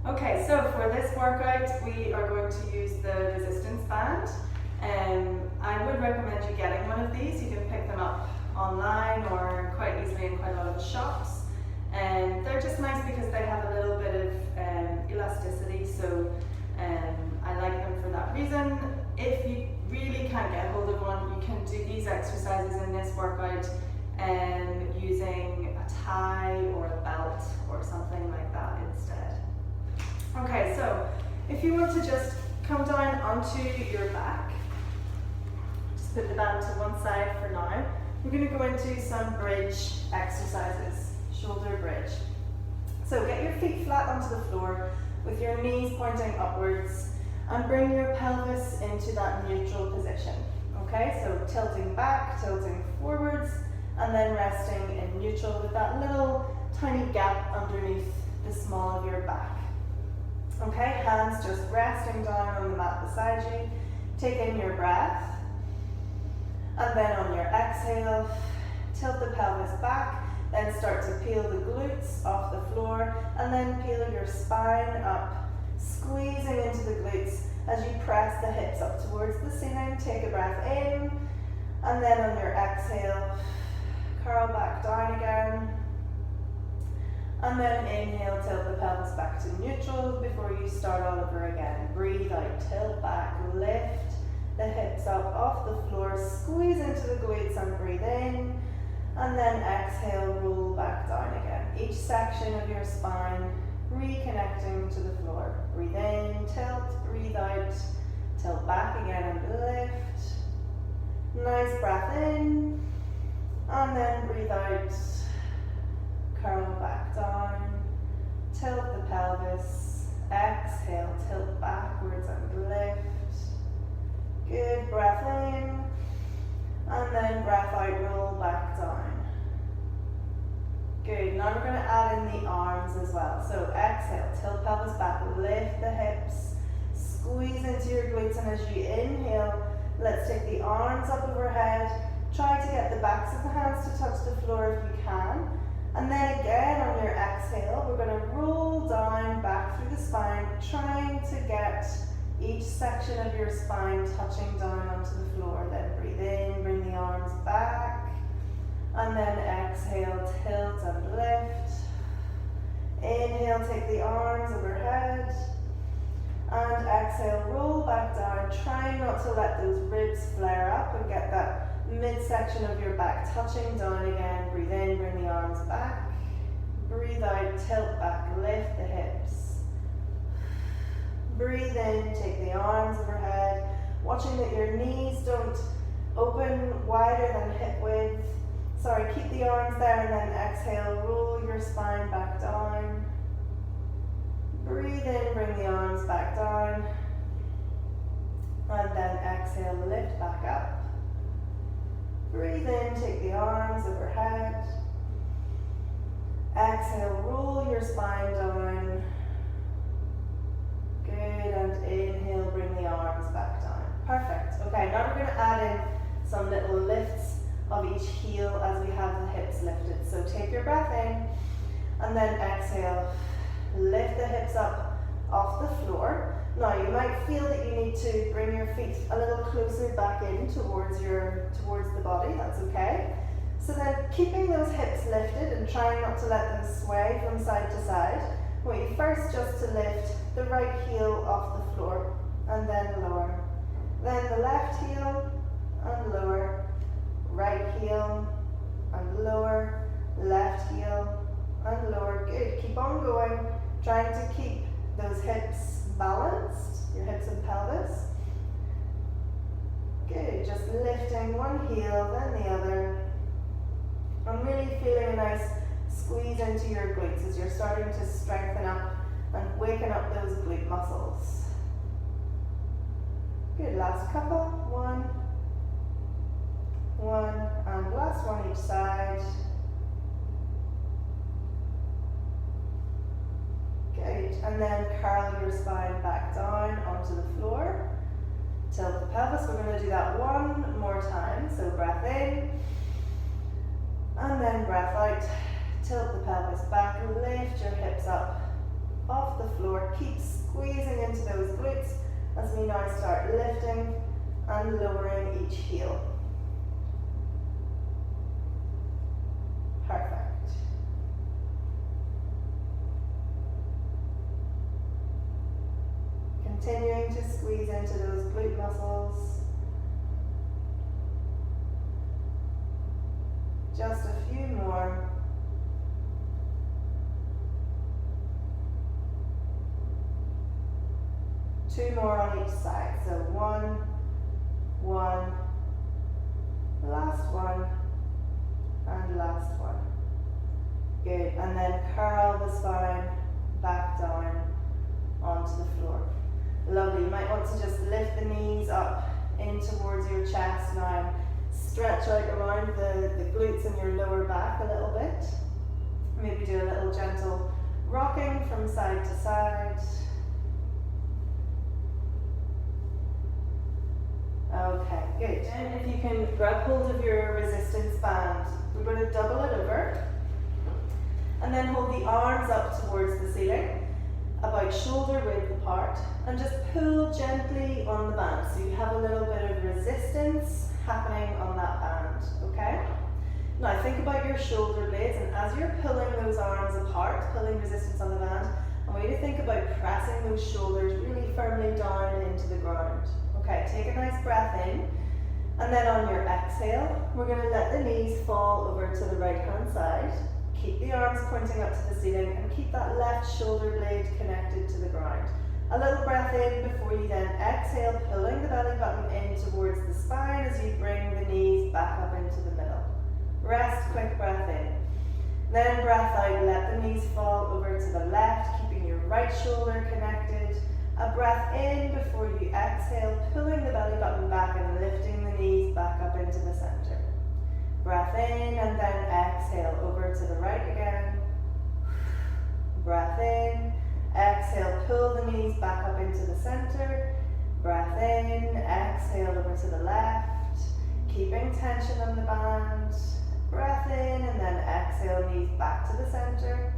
Okay, so for this workout, we are going to use the resistance band. I would recommend you getting one of these. You can pick them up online or quite easily in quite a lot of shops. And they're just nice because they have a little bit of elasticity, so I like them for that reason. If you really can't get hold of one, you can do these exercises in this workout using a tie or a belt or something like that instead. Okay, so if you want to just come down onto your back, just put the band to one side for now. We're going to go into some bridge exercises, shoulder bridge. So get your feet flat onto the floor with your knees pointing upwards and bring your pelvis into that neutral position. Okay, so tilting back, tilting forwards, and then resting in neutral with that little tiny gap underneath the small of your back. Okay, hands just resting down on the mat beside you. Take in your breath. And then on your exhale, tilt the pelvis back. Then start to peel the glutes off the floor. And then peel your spine up, squeezing into the glutes as you press the hips up towards the ceiling. Take a breath in. And then on your exhale, curl back down again. And then inhale, tilt the pelvis back to neutral before you start all over again. Breathe out, tilt back, lift the hips up off the floor, squeeze into the glutes and breathe in. And then exhale, roll back down again. Each section of your spine reconnecting to the floor. Breathe in, tilt, breathe out, tilt back again and lift. Nice breath in. And then breathe out. Curl back down, tilt the pelvis, exhale, tilt backwards and lift. Good, breath in, and then breath out, roll back down. Good, now we're going to add in the arms as well. So exhale, tilt pelvis back, lift the hips, squeeze into your glutes, and as you inhale, let's take the arms up overhead. Try to get the backs of the hands to touch the floor if you can. And then again on your exhale, we're going to roll down back through the spine, trying to get each section of your spine touching down onto the floor. Then breathe in, bring the arms back, and then exhale, tilt and lift. Inhale, take the arms overhead, and exhale, roll back down, trying not to let those ribs flare up and get that midsection of your back touching down again. Breathe in, bring the arms back. Breathe out, tilt back, lift the hips. Breathe in, take the arms overhead, watching that your knees don't open wider than hip width. Sorry, keep the arms there and then exhale, roll your spine back down. Breathe in, bring the arms back down. And then exhale, lift back up. Breathe in, take the arms overhead. Exhale, roll your spine down. Good, and inhale, bring the arms back down. Perfect. Okay, now we're going to add in some little lifts of each heel as we have the hips lifted. So take your breath in, and then exhale, lift the hips up off the floor. Now you might feel that you need to bring your feet a little closer back in towards the body. That's okay. So then keeping those hips lifted and trying not to let them sway from side to side, I want you first just to lift the right heel off the floor and then lower. Then the left heel and lower, right heel and lower, left heel and lower. Good. Keep on going, trying to keep those hips balanced, your hips and pelvis. Good, just lifting one heel, then the other. And really feeling a nice squeeze into your glutes as you're starting to strengthen up and waken up those glute muscles. Good, last couple. One, and last one each side. Good, and then curl your spine back down onto the floor. Tilt the pelvis. We're going to do that one more time. So breath in, and then breath out. Tilt the pelvis back, lift your hips up. off the floor. Keep squeezing into those glutes as we now start lifting and lowering each heel. Perfect. Continuing to squeeze into those glute muscles. Just a few more. Two more on each side. So one, last one, and last one. Good. And then curl the spine back down onto the floor. Lovely. You might want to just lift the knees up in towards your chest now. Stretch out around the glutes in your lower back a little bit. Maybe do a little gentle rocking from side to side. Okay, good. And if you can grab hold of your resistance band, we're going to double it over. And then hold the arms up towards the ceiling, about shoulder width apart, and just pull gently on the band. So you have a little bit of resistance happening on that band, okay? Now think about your shoulder blades, and as you're pulling those arms apart, pulling resistance on the band, I want you to think about pressing those shoulders really firmly down into the ground. Okay, take a nice breath in, and then on your exhale, we're going to let the knees fall over to the right hand side. Keep the arms pointing up to the ceiling, and keep that left shoulder blade connected to the ground. A little breath in before you then exhale, pulling the belly button in towards the spine as you bring the knees back up into the middle. Rest, quick breath in. Then breath out, let the knees fall over to the left, keeping your right shoulder connected. A breath in before you exhale, pulling the belly button back and lifting the knees back up into the center. Breath in and then exhale over to the right again. Breath in, exhale, pull the knees back up into the center. Breath in, exhale over to the left, keeping tension on the band. Breath in and then exhale, knees back to the center.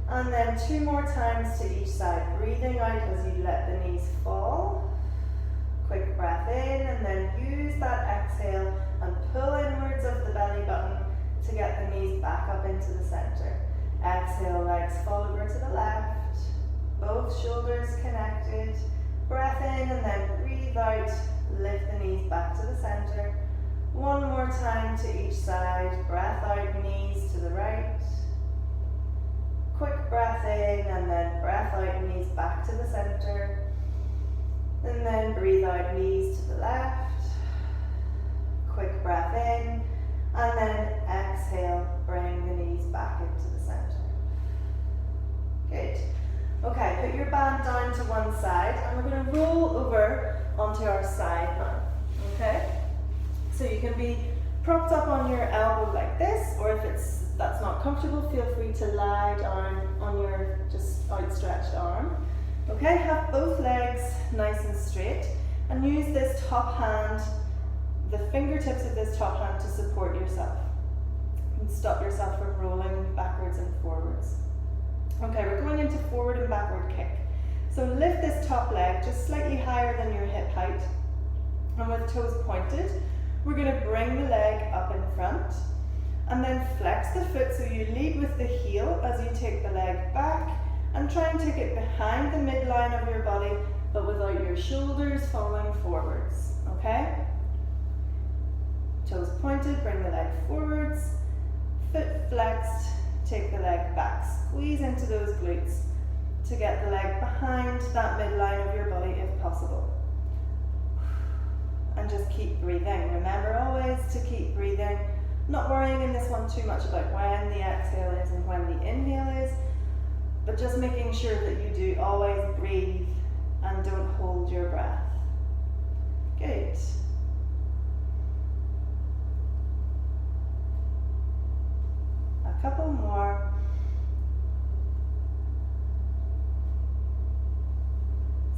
And then two more times to each side, breathing out as you let the knees fall. Quick breath in and then use that exhale and pull inwards of the belly button to get the knees back up into the center. Exhale, legs fall over to the left, both shoulders connected. Breath in and then breathe out, lift the knees back to the center. One more time to each side, breath out, knees to the right. Quick breath in and then breath out, knees back to the center. And then breathe out, knees to the left. Quick breath in and then exhale, bring the knees back into the center. Good. Okay, put your band down to one side and we're going to roll over onto our side now. Okay? So you can be propped up on your elbow like this, or if that's not comfortable, feel free to lie down on your just outstretched arm. Okay, have both legs nice and straight and use this top hand, the fingertips of this top hand to support yourself and stop yourself from rolling backwards and forwards. Okay, we're going into forward and backward kick. So lift this top leg just slightly higher than your hip height, and with toes pointed, we're going to bring the leg up in front and then flex the foot, so you lead with the heel as you take the leg back and try and take it behind the midline of your body, but without your shoulders falling forwards, okay? Toes pointed, bring the leg forwards, foot flexed, take the leg back, squeeze into those glutes to get the leg behind that midline of your body if possible. And just keep breathing. Remember always to keep breathing, not worrying in this one too much about when the exhale is and when the inhale is, but just making sure that you do always breathe and don't hold your breath. Good. A couple more.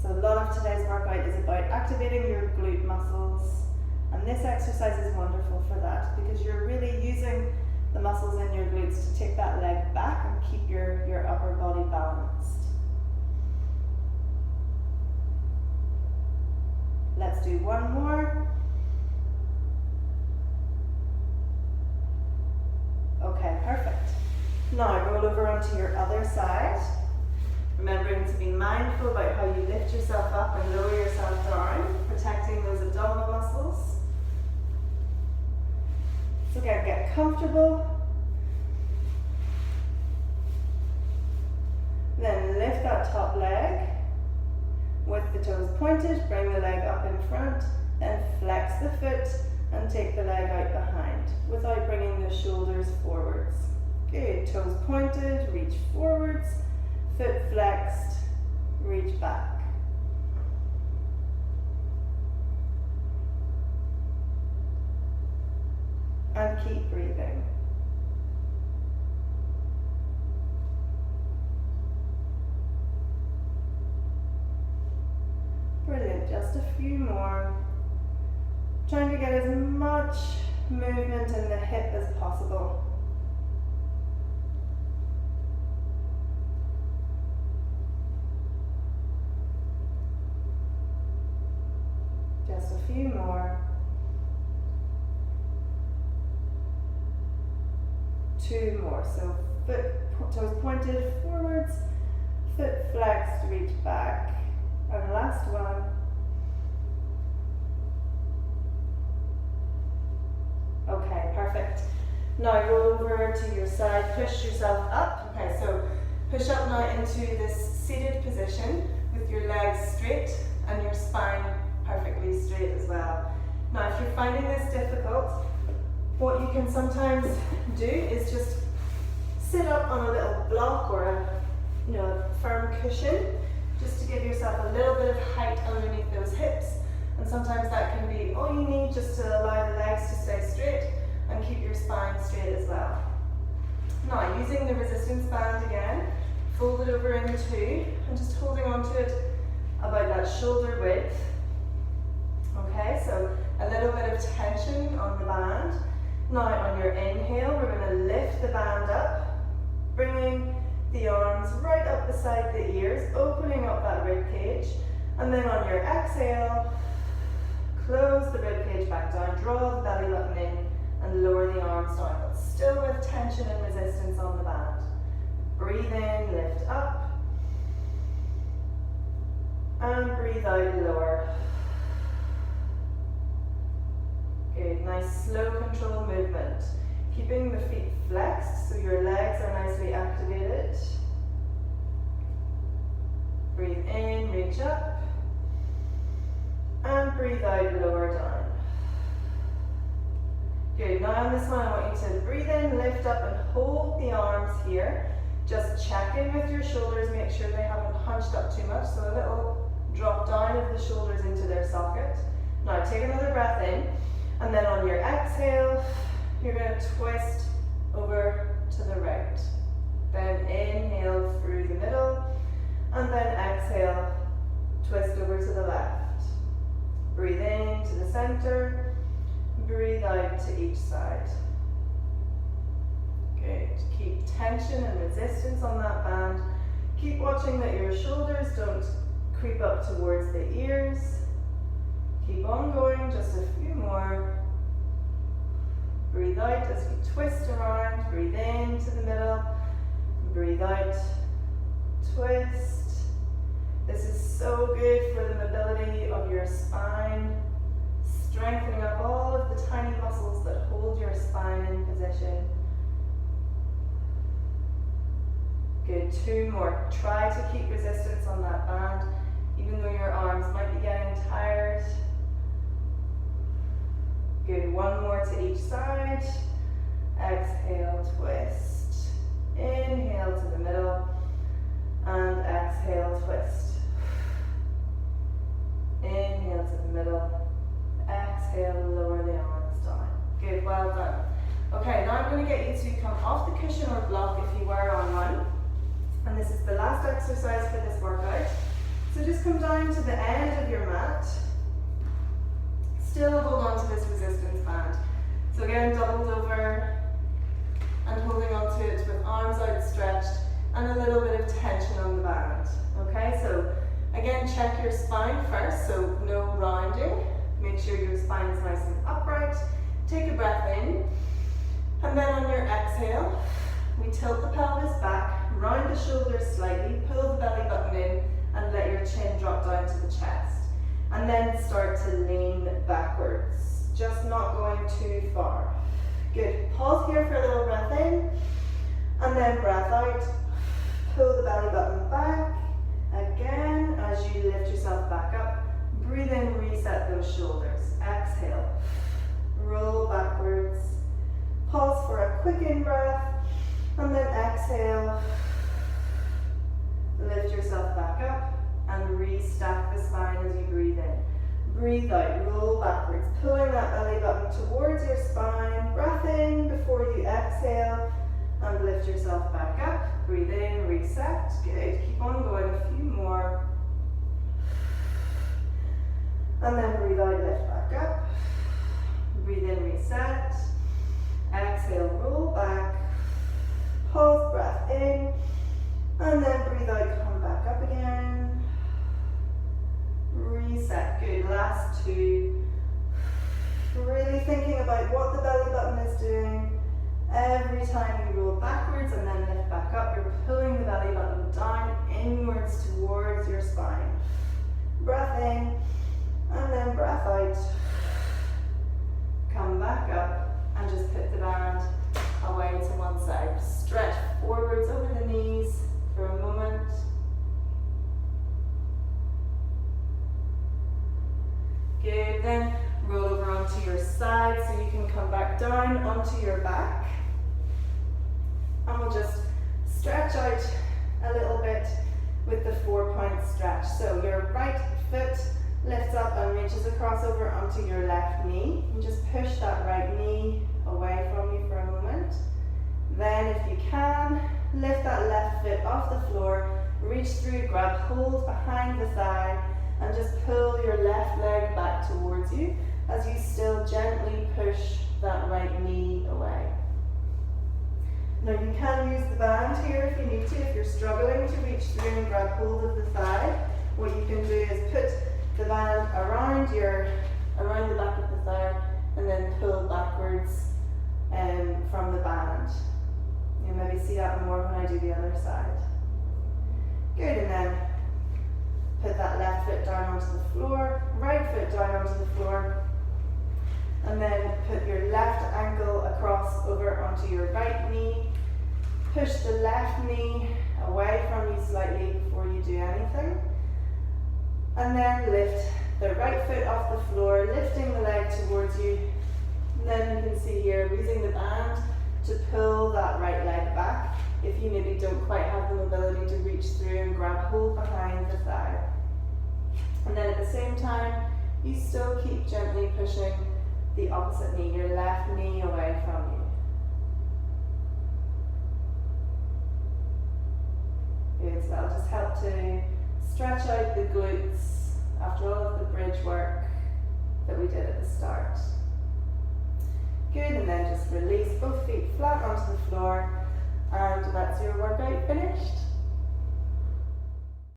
So a lot of today's workout is about activating your glute muscles, and this exercise is wonderful for that because you're really using the muscles in your glutes to take that leg back and keep your upper body balanced. Let's do one more. Okay, perfect. Now roll over onto your other side, remembering to be mindful about how you lift yourself up and lower yourself down, protecting those abdominal muscles. So again, get comfortable. Then lift that top leg with the toes pointed, bring the leg up in front, then flex the foot and take the leg out behind without bringing the shoulders forwards. Good, toes pointed, reach forwards, foot flexed, reach back. And keep breathing. Brilliant, just a few more. Trying to get as much movement in the hip as possible. Just a few more. 2 more. So toes pointed forwards, foot flexed, reach back. And last one. Okay, perfect. Now roll over to your side, push yourself up. Okay, so push up now into this seated position with your legs straight and your spine perfectly straight as well. Now if you're finding this difficult, what you can sometimes do is just sit up on a little block or a firm cushion, just to give yourself a little bit of height underneath those hips. And sometimes that can be all you need, just to allow the legs to stay straight and keep your spine straight as well. Now using the resistance band again, fold it over in two and just holding on to it about that shoulder width. Okay, so a little bit of tension on the band. Now on your inhale, we're going to lift the band up, bringing the arms right up beside the ears, opening up that rib cage. And then on your exhale, close the rib cage back down, draw the belly button in and lower the arms down, but still with tension and resistance on the band. Breathe in, lift up. And breathe out, lower. Good, nice slow control movement. Keeping the feet flexed so your legs are nicely activated. Breathe in, reach up. And breathe out, lower down. Good, now on this one I want you to breathe in, lift up and hold the arms here. Just check in with your shoulders, make sure they haven't hunched up too much, so a little drop down of the shoulders into their socket. Now take another breath in, and then on your exhale, you're going to twist over to the right. Then inhale through the middle, and then exhale, twist over to the left. Breathe in to the center, breathe out to each side. Good. Keep tension and resistance on that band. Keep watching that your shoulders don't creep up towards the ears. Keep on going, just a few more. Breathe out as you twist around. Breathe in to the middle. Breathe out, twist. This is so good for the mobility of your spine, strengthening up all of the tiny muscles that hold your spine in position. Good, 2 more. Try to keep resistance on that band, even though your arms might be getting tired. Good, 1 more to each side. Exhale, twist. Inhale to the middle, and exhale, twist. Inhale to the middle, exhale, lower the arms down. Good, well done. Okay, now I'm going to get you to come off the cushion or block if you were on one. And this is the last exercise for this workout. So just come down to the end of your mat. Still hold on to this resistance band. So again, doubled over and holding on to it with arms outstretched and a little bit of tension on the band. Okay, so again, Again, check your spine first, so no rounding. Make sure your spine is nice and upright. Take a breath in, and then on your exhale, we tilt the pelvis back, round the shoulders slightly, pull the belly button in, and let your chin drop down to the chest. And then start to lean backwards, just not going too far. Good. Pause here for a little breath in, and then breath out. Pull the belly button back. Again, as you lift yourself back up, breathe in, reset those shoulders. Exhale. Roll backwards. Pause for a quick in-breath, and then exhale. Lift yourself back up and restack the spine as you breathe in. Breathe out, roll backwards, pulling that belly button towards your spine. Breath in before you exhale, and lift yourself back up. Breathe in, reset. Good. Keep on going, a few more. And then breathe out, lift back up. Breathe in, reset. Exhale, roll back. Pause, breath in. And then breathe out, come back up again. Reset. Good. Last two. Really thinking about what the belly button is doing. Every time you roll backwards and then lift back up, you're pulling the belly button down inwards towards your spine. Breath in, and then breath out. Come back up and just put the band away to one side. Stretch forwards over the knees for a moment. Good, then roll over onto your side so you can come back down onto your back. And we'll just stretch out a little bit with the 4-point stretch. So your right foot lifts up and reaches across over onto your left knee. And just push that right knee away from you for a moment. Then if you can, lift that left foot off the floor, reach through, grab hold behind the thigh, and just pull your left leg back towards you as you still gently push that right knee away. Now you can use the band here if you need to, if you're struggling to reach through and grab hold of the thigh. What you can do is put the band around the back of the thigh and then pull backwards from the band. You'll maybe see that more when I do the other side. Good, and then put that left foot down onto the floor, right foot down onto the floor, and then put your left ankle across over onto your right knee. Push the left knee away from you slightly before you do anything. And then lift the right foot off the floor, lifting the leg towards you. And then you can see here, using the band to pull that right leg back if you maybe don't quite have the mobility to reach through and grab hold behind the thigh. And then at the same time, you still keep gently pushing the opposite knee, your left knee away from you. Good, so that'll just help to stretch out the glutes after all of the bridge work that we did at the start. Good, and then just release both feet flat onto the floor, and that's your workout finished.